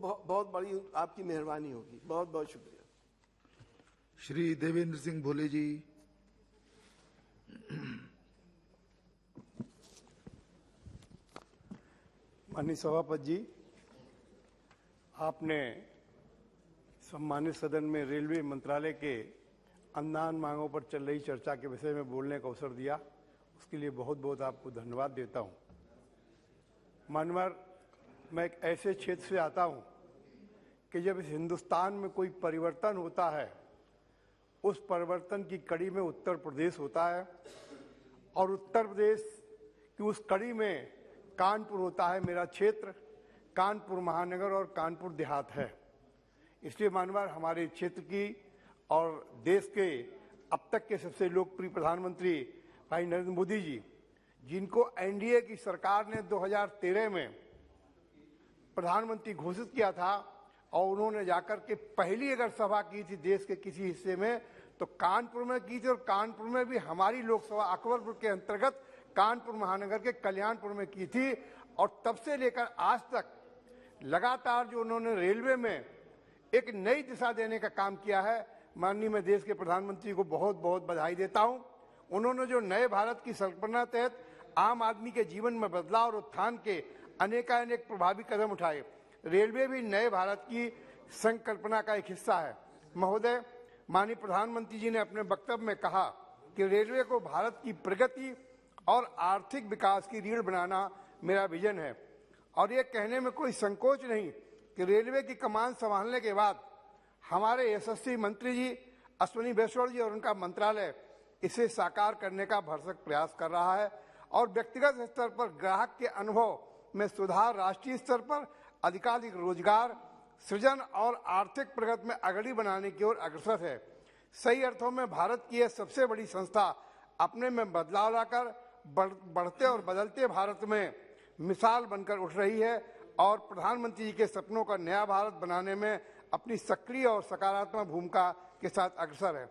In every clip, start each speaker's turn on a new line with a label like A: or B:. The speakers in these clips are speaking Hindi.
A: बहुत बड़ी आपकी मेहरबानी होगी। बहुत बहुत शुक्रिया।
B: श्री देवेंद्र सिंह भोले जी।
C: माननीय सभापति जी, आपने सम्मानित सदन में रेलवे मंत्रालय के अनुदान मांगों पर चल रही चर्चा के विषय में बोलने का अवसर दिया, उसके लिए बहुत बहुत आपको धन्यवाद देता हूं। मानवर, मैं एक ऐसे क्षेत्र से आता हूं कि जब इस हिंदुस्तान में कोई परिवर्तन होता है, उस परिवर्तन की कड़ी में उत्तर प्रदेश होता है और उत्तर प्रदेश की उस कड़ी में कानपुर होता है। मेरा क्षेत्र कानपुर महानगर और कानपुर देहात है। इसलिए मानवर, हमारे क्षेत्र की और देश के अब तक के सबसे लोकप्रिय प्रधानमंत्री भाई नरेंद्र मोदी जी, जिनको एनडीए की सरकार ने 2013 में प्रधानमंत्री घोषित किया था और उन्होंने जाकर के पहली अगर सभा की थी देश के किसी हिस्से में तो कानपुर में की थी, और कानपुर में भी हमारी लोकसभा अकबरपुर के अंतर्गत कानपुर महानगर के कल्याणपुर में की थी। और तब से लेकर आज तक लगातार जो उन्होंने रेलवे में एक नई दिशा देने का काम किया है, माननीय मैं देश के प्रधानमंत्री को बहुत बहुत बधाई देता हूं। उन्होंने जो नए भारत की संकल्पना तहत आम आदमी के जीवन में बदलाव और उत्थान के अनेकानेक प्रभावी कदम उठाए, रेलवे भी नए भारत की संकल्पना का एक हिस्सा है। महोदय, माननीय प्रधानमंत्री जी ने अपने वक्तव्य में कहा कि रेलवे को भारत की प्रगति और आर्थिक विकास की रीढ़ बनाना मेरा विजन है, और ये कहने में कोई संकोच नहीं कि रेलवे की कमान संभालने के बाद हमारे यशस्वी मंत्री जी अश्विनी वैष्णव जी और उनका मंत्रालय इसे साकार करने का भरसक प्रयास कर रहा है और व्यक्तिगत स्तर पर ग्राहक के अनुभव में सुधार, राष्ट्रीय स्तर पर अधिकाधिक रोजगार सृजन और आर्थिक प्रगति में अग्रणी बनाने की ओर अग्रसर है। सही अर्थों में भारत की यह सबसे बड़ी संस्था अपने में बदलाव लाकर बढ़ते और बदलते भारत में मिसाल बनकर उठ रही है और प्रधानमंत्री जी के सपनों का नया भारत बनाने में अपनी सक्रिय और सकारात्मक भूमिका के साथ अग्रसर है।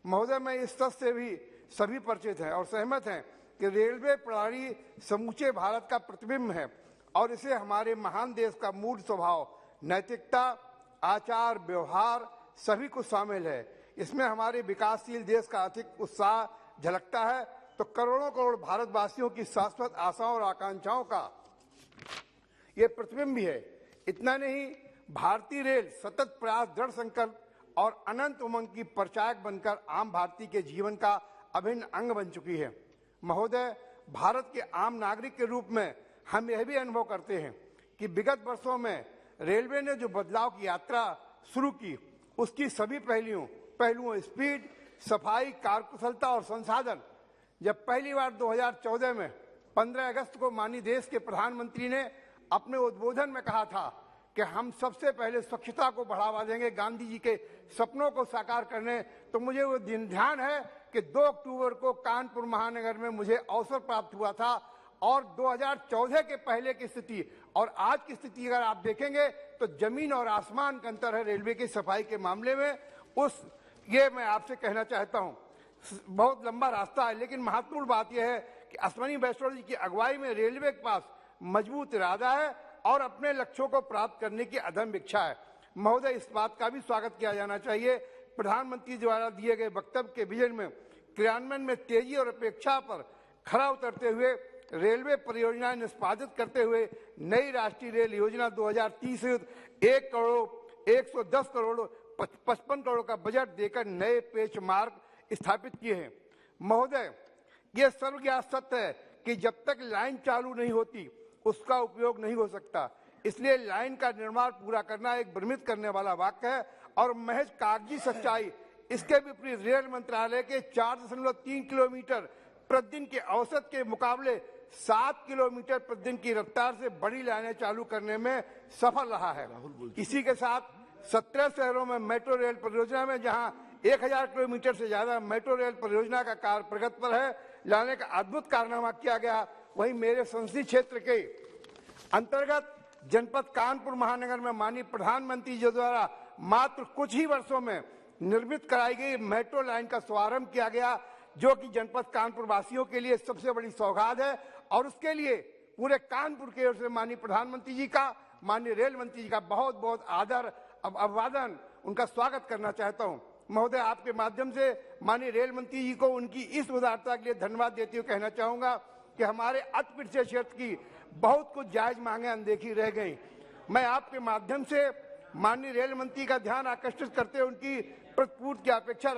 C: महोदय, मैं इस तथ्य से भी सभी परिचित हैं और सहमत हैं कि रेलवे प्रणाली समूचे भारत का प्रतिबिंब है और इसे हमारे महान देश का मूल स्वभाव, नैतिकता, आचार व्यवहार सभी कुछ शामिल है। इसमें हमारे विकासशील देश का अधिक उत्साह झलकता है तो करोड़ों करोड़ भारतवासियों की शाश्वत आशाओं और आकांक्षाओं का ये प्रतिबिंब भी है। इतना नहीं, भारतीय रेल सतत प्रयास, दृढ़ संकल्प और अनंत उमंग की परिचायक बनकर आम भारतीय के जीवन का अभिन्न अंग बन चुकी है। महोदय, भारत के आम नागरिक के रूप में हम यह भी अनुभव करते हैं कि विगत वर्षों में रेलवे ने जो बदलाव की यात्रा शुरू की, उसकी सभी पहलुओं स्पीड, सफाई, कार्यकुशलता और संसाधन। जब पहली बार 2014 में 15 अगस्त को माननीय देश के प्रधानमंत्री ने अपने उद्बोधन में कहा था कि हम सबसे पहले स्वच्छता को बढ़ावा देंगे, गांधी जी के सपनों को साकार करने, तो मुझे वो दिन ध्यान है कि 2 अक्टूबर को कानपुर महानगर में मुझे अवसर प्राप्त हुआ था और 2014 के पहले की स्थिति और आज की स्थिति अगर आप देखेंगे तो जमीन और आसमान का अंतर है रेलवे की सफाई के मामले में। ये मैं आपसे कहना चाहता हूं, बहुत लंबा रास्ता है, लेकिन महत्वपूर्ण बात यह है कि अश्विनी वैष्णव जी की अगुवाई में रेलवे के पास मजबूत इरादा है और अपने लक्ष्यों को प्राप्त करने की अदम्य इच्छा है। महोदय, इस बात का भी स्वागत किया जाना चाहिए, प्रधानमंत्री द्वारा दिए गए वक्तव्य के विजन में क्रियान्वयन में तेजी और अपेक्षा पर खरा उतरते हुए रेलवे परियोजनाएं निष्पादित करते हुए नई राष्ट्रीय रेल योजना 2030 1 करोड़ 110 करोड़ 55 करोड़ का बजट देकर नए पेच मार्ग स्थापित किए हैं। महोदय, ये सर्वज्ञात सत्य है कि जब तक लाइन चालू नहीं होती उसका उपयोग नहीं हो सकता, इसलिए लाइन का निर्माण पूरा करना एक भ्रमित करने वाला वाक्य है और महज कागजी सच्चाई। इसके विपरीत रेल मंत्रालय के 4.3 किलोमीटर प्रतिदिन के औसत के मुकाबले 7 किलोमीटर प्रतिदिन की रफ्तार से बड़ी लाइनें चालू करने में सफल रहा है। इसी के साथ 17 शहरों में मेट्रो रेल परियोजना में जहां 1000 किलोमीटर से ज्यादा मेट्रो रेल परियोजना का कार्य प्रगति पर है, लाने का अद्भुत कारनामा किया गया। वहीं मेरे संसदीय क्षेत्र के अंतर्गत जनपद कानपुर महानगर में माननीय प्रधानमंत्री जी द्वारा मात्र कुछ ही वर्षों में निर्मित कराई गई मेट्रो लाइन का शुभारंभ किया गया, जो कि जनपद कानपुर वासियों के लिए सबसे बड़ी सौगात है और उसके लिए पूरे कानपुर की ओर से माननीय प्रधानमंत्री जी का माननीय रेल मंत्री जी का बहुत बहुत आदर अभिवादन, उनका स्वागत करना चाहता हूं। महोदय, आपके माध्यम से माननीय रेल मंत्री जी को उनकी इस उदारता के लिए धन्यवाद देते हुए कहना चाहूंगा कि हमारे अतिपिछड़े क्षेत्र की बहुत कुछ जायज मांगे अनदेखी रह गई। मैं आपके माध्यम से माननीय रेल मंत्री का ध्यान आकर्षित करते हुए उनकी प्रतिपूर्ति की अपेक्षा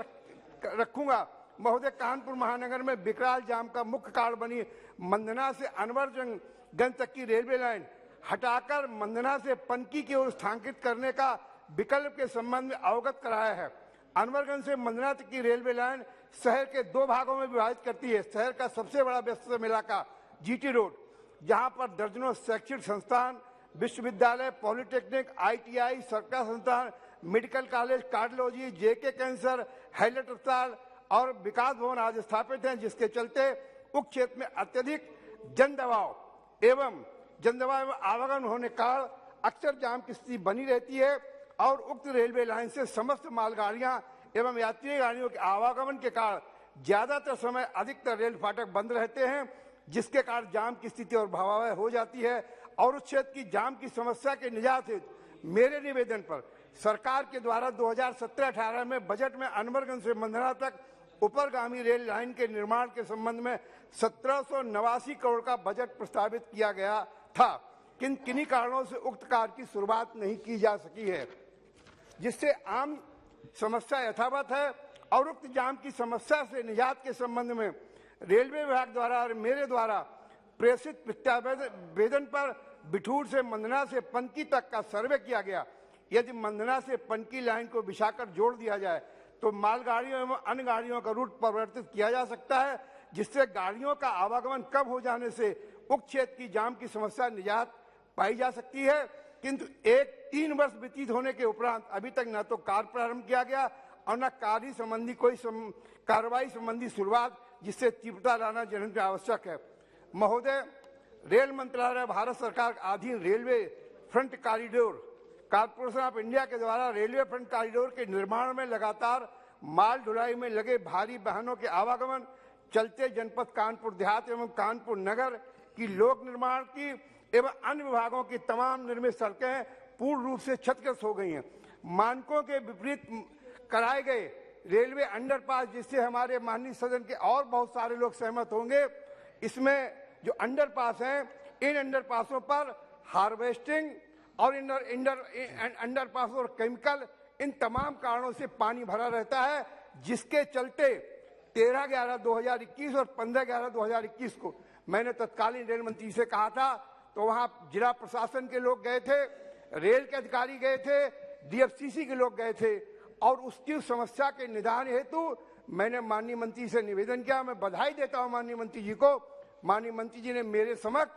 C: रखूंगा। महोदय, कानपुर महानगर में विकराल जाम का मुख्य कारण बनी मंदना से अनवरगंज तक की रेलवे लाइन हटाकर मंदना से पनकी की ओर स्थानांतरित करने का विकल्प के संबंध में अवगत कराया है। अनवरगंज से मंदना तक की रेलवे लाइन शहर के 2 भागों में विभाजित करती है। शहर का सबसे बड़ा व्यस्ततम इलाका जीटी रोड, जहां पर दर्जनों शैक्षणिक संस्थान, विश्वविद्यालय, पॉलिटेक्निक, ITI, सरकारी संस्थान, medical college, cardiology, JK cancer, Hallet अस्पताल और विकास भवन आदि स्थापित हैं, जिसके चलते उक्त क्षेत्र में अत्यधिक जनदबाव एवं आवागमन होने का अक्सर जाम की स्थिति बनी रहती है और उक्त रेलवे लाइन से समस्त मालगाड़ियां एवं यात्री गाड़ियों के आवागमन के कारण ज्यादातर समय अधिकतर रेल फाटक बंद रहते हैं, जिसके कारण जाम की स्थिति और भयावह हो जाती है। और उस क्षेत्र की जाम की समस्या के निजात हेतु मेरे निवेदन पर सरकार के द्वारा 2017-18 में बजट में अनवरगंज से मंदना तक ऊपरगामी रेल लाइन के निर्माण के संबंध में 1789 करोड़ का बजट प्रस्तावित किया गया था, किन्हीं कारणों से उक्त कार्य की शुरुआत नहीं की जा सकी है, जिससे आम समस्या यथावत है। और उक्त जाम की समस्या से निजात के संबंध में रेलवे विभाग द्वारा और मेरे द्वारा प्रेषित प्रत्यावेदन पर बिठूर से मंदना से पनकी तक का सर्वे किया गया। यदि मंदना से पनकी लाइन को बिछाकर जोड़ दिया जाए तो मालगाड़ियों एवं अन्य गाड़ियों का रूट परिवर्तित किया जा सकता है, जिससे गाड़ियों का आवागमन कम हो जाने से उक्त क्षेत्र की जाम की समस्या निजात पाई जा सकती है। किंतु 3 वर्ष व्यतीत होने के उपरांत अभी तक न तो कार्य प्रारंभ किया गया और न कार्य संबंधी कोई कार्रवाई संबंधी शुरुआत, जिससे तीव्रता लाना जनहित में आवश्यक है। महोदय, रेल मंत्रालय भारत सरकार के अधीन railway front corridor corporation of India के द्वारा रेलवे फ्रंट कॉरिडोर के निर्माण में लगातार माल ढुलाई में लगे भारी वाहनों के आवागमन चलते जनपद कानपुर देहात एवं कानपुर नगर की लोक निर्माण की एवं अन्य विभागों की तमाम निर्मित सड़कें पूर्ण रूप से क्षतिग्रस्त हो गई हैं। मानकों के विपरीत कराए गए रेलवे अंडरपास, जिससे हमारे माननीय सदन के और बहुत सारे लोग सहमत होंगे, इसमें जो अंडरपास हैं, इन अंडरपासों पर हार्वेस्टिंग और अंडरपास और केमिकल, इन तमाम कारणों से पानी भरा रहता है, जिसके चलते 13/11/2021 और 15/11/2021 को मैंने तत्कालीन रेल मंत्री से कहा था, तो वहां जिला प्रशासन के लोग गए थे, रेल के अधिकारी गए थे, DFCC के लोग गए थे और उसकी समस्या के निदान हेतु मैंने माननीय मंत्री से निवेदन किया। मैं बधाई देता हूं माननीय मंत्री जी को। माननीय मंत्री जी ने मेरे समक्ष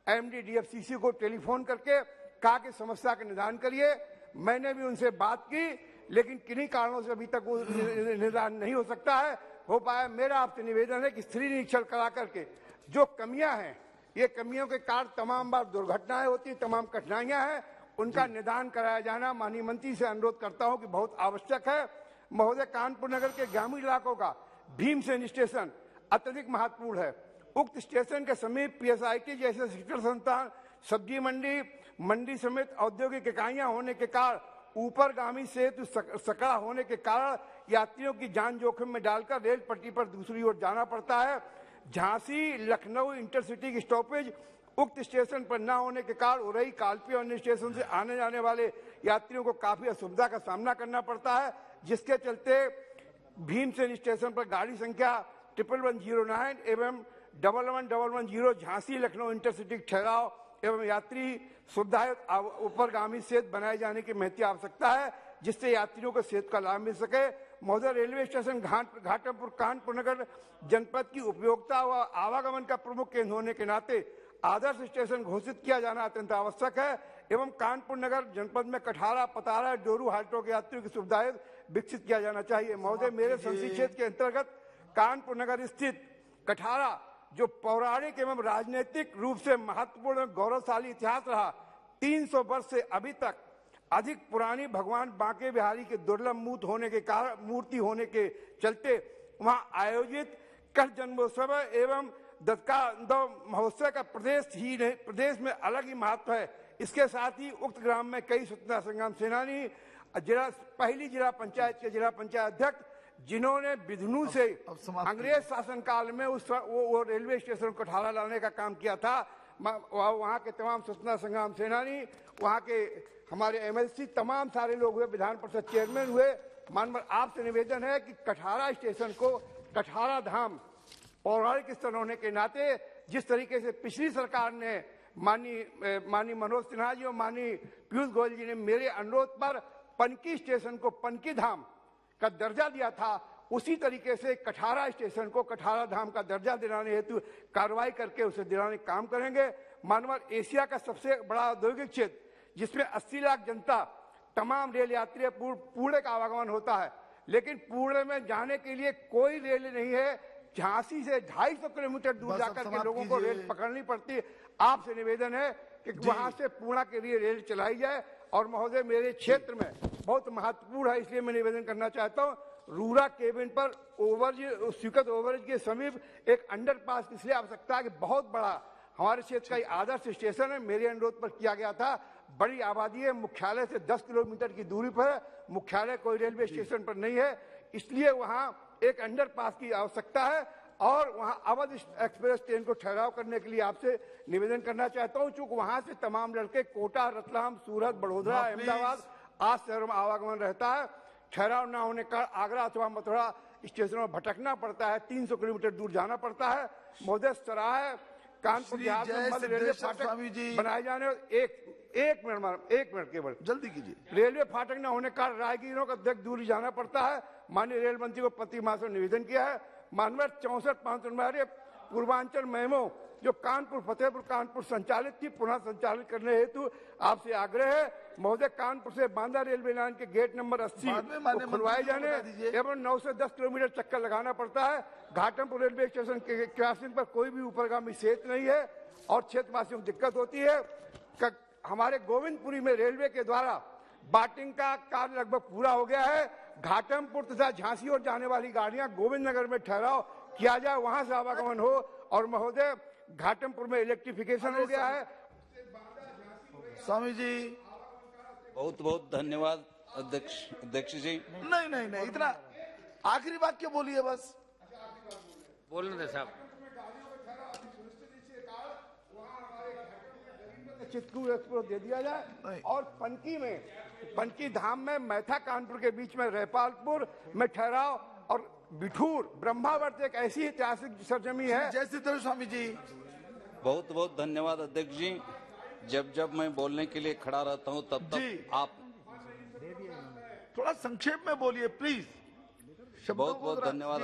C: MD DFCC को टेलीफोन करके कहा कि समस्या का निदान करिए। मैंने भी उनसे बात की, लेकिन किन्हीं कारणों से अभी तक वो निदान नहीं हो सकता है, हो पाया। मेरा आपसे निवेदन है कि स्थिति निरीक्षण करा करके जो कमियां हैं, ये कमियों के कारण तमाम बार दुर्घटनाएं होती, तमाम कठिनाइयां हैं, उनका निदान कराया जाना माननीय मंत्री से अनुरोध करता हूं कि बहुत आवश्यक है। महोदय, कानपुर नगर के ग्रामीण इलाकों का भीमसेन स्टेशन अत्यधिक महत्वपूर्ण है। उक्त स्टेशन के समीप PSIT जैसे शिक्षण संस्थान, सब्जी मंडी समेत औद्योगिक इकाइयां होने के कारण ऊपरगामी सेतु सकड़ा होने के कारण यात्रियों की जान जोखिम में डालकर रेल पटरी पर दूसरी ओर जाना पड़ता है। झांसी लखनऊ इंटरसिटी की स्टॉपेज उक्त स्टेशन पर न होने के कारण उरई, कालपी और अन्य स्टेशन से आने जाने वाले यात्रियों को काफी असुविधा का सामना करना पड़ता है, जिसके चलते भीमसेन स्टेशन पर गाड़ी संख्या 11109 एवं 11110 झांसी लखनऊ इंटरसिटी ठहराव एवं यात्री सुविधा ऊपरगामी सेतु बनाए जाने की महती आवश्यकता है, जिससे यात्रियों को सेतु का लाभ मिल सके। महोदय, रेलवे स्टेशन घाटमपुर कानपुर नगर जनपद की उपयोगिता व आवागमन का प्रमुख केंद्र होने के नाते आदर्श स्टेशन घोषित किया जाना अत्यंत आवश्यक है एवं कानपुर नगर जनपद में कठारा, पतारा, डोरू हाटों के यात्रियों की सुविधाएं विकसित किया जाना चाहिए। महोदय, मेरे संसदीय क्षेत्र के अंतर्गत कानपुर नगर स्थित कठारा, जो पौराणिक एवं राजनीतिक रूप से महत्वपूर्ण गौरवशाली इतिहास रहा, 300 वर्ष से अभी तक अधिक पुरानी भगवान बांके बिहारी के दुर्लभ मूर्ति होने के चलते वहां आयोजित कृष्ण जन्मोत्सव एवं दत्ता महोत्सव का प्रदेश में अलग ही महत्व है। इसके साथ ही उक्त ग्राम में कई स्वतंत्रता संग्राम सेनानी, पहली जिला पंचायत के जिला पंचायत अध्यक्ष, जिन्होंने बिधनू से अंग्रेज शासन काल में वो रेलवे स्टेशन कठारा लाने का काम किया था, वहाँ के तमाम स्वतंत्रता संग्राम सेनानी, वहाँ के हमारे एमएलसी, तमाम सारे लोग हुए, विधान परिषद चेयरमैन हुए। माननीय आपसे निवेदन है कि कठारा स्टेशन को कठारा धाम पौराणिक स्थल होने के नाते जिस तरीके से पिछली सरकार ने माननीय मनोज सिन्हा जी और माननीय पीयूष गोयल जी ने मेरे अनुरोध पर पनकी स्टेशन को पनकी धाम का दर्जा दिया था, उसी तरीके से कठारा स्टेशन को कठारा धाम का दर्जा दिलाने हेतु कार्रवाई करके उसे दिलाने का काम करेंगे। माननीय एशिया का सबसे बड़ा औद्योगिक क्षेत्र जिसमें 80 लाख जनता, तमाम रेल यात्री पुणे का आवागमन होता है, लेकिन पुणे में जाने के लिए कोई रेल नहीं है। झांसी से 250 किलोमीटर दूर जाकर के लोगों को रेल पकड़नी पड़ती है। आपसे निवेदन है कि वहां से पुणे के लिए रेल चलाई जाए। और महोदय, मेरे क्षेत्र में बहुत महत्वपूर्ण है, इसलिए मैं निवेदन करना चाहता हूँ, रूरा केबिन पर स्वीकृत ओवरब्रिज के समीप एक अंडरपास की इसलिए आवश्यकता है कि बहुत बड़ा हमारे क्षेत्र का आदर्श स्टेशन है, मेरे अनुरोध पर किया गया था। बड़ी आबादी है, मुख्यालय से 10 किलोमीटर की दूरी पर है, मुख्यालय कोई रेलवे स्टेशन पर नहीं है, इसलिए वहां एक अंडरपास की आवश्यकता है। और वहां अवध एक्सप्रेस ट्रेन को ठहराव करने के लिए आपसे निवेदन करना चाहता हूं, चूंकि वहां से तमाम लड़के कोटा, रतलाम, सूरत, बड़ौदा, अहमदाबाद आज शहरों में आवागमन रहता है। ठहराव न होने का आगरा अथवा मथुरा स्टेशनों में भटकना पड़ता है, 300 किलोमीटर दूर जाना पड़ता है। महोदय, सराय कानपुर देहात में मध्य रेलवे फाटक बनाए जाने, एक मिनट केवल
B: जल्दी कीजिए।
C: रेलवे फाटक न होने का राहगीरों का दूरी जाना पड़ता है। माननीय रेल मंत्री को पत्र माह से निवेदन किया है। माननीय 64 पूर्वांचल मेमो जो कानपुर फतेहपुर कानपुर संचालित थी, पुनः संचालित करने हेतु आपसे आग्रह है। महोदय, कानपुर से बांदा रेलवे लाइन के गेट नंबर 80 को खुलवाए जाने एवं 9 से 10 किलोमीटर चक्कर लगाना पड़ता है। घाटमपुर रेलवे स्टेशन के क्रॉसिंग पर कोई भी ऊपरगामी सेतु नहीं है और क्षेत्रवासियों को दिक्कत होती है। हमारे गोविंदपुरी में रेलवे के द्वारा बाटिंग का कार्य लगभग पूरा हो गया है। घाटमपुर तथा झांसी और जाने वाली गाड़ियां गोविंद नगर में ठहराव किया जाए, वहां से आवागमन हो। और महोदय, घाटमपुर में इलेक्ट्रिफिकेशन हो गया है।
B: स्वामी जी,
D: बहुत बहुत धन्यवाद अध्यक्ष जी।
B: नहीं, इतना आखिरी वाक्य बोलिए बस।
E: बोलने दे साहब।
C: चित्रकूट एक्सप्रेस दे दिया जाए और पनकी धाम में मैथा कानपुर के बीच में रेपालपुर में ठहराव और बिठूर ब्रह्मावर्त एक ऐसी ऐतिहासिक सरजमी है।
B: जय श्री स्वामी जी।
D: बहुत बहुत धन्यवाद अध्यक्ष जी। जब मैं बोलने के लिए खड़ा रहता हूं तब आप
B: थोड़ा संक्षेप में बोलिए प्लीज।
D: बहुत बहुत धन्यवाद।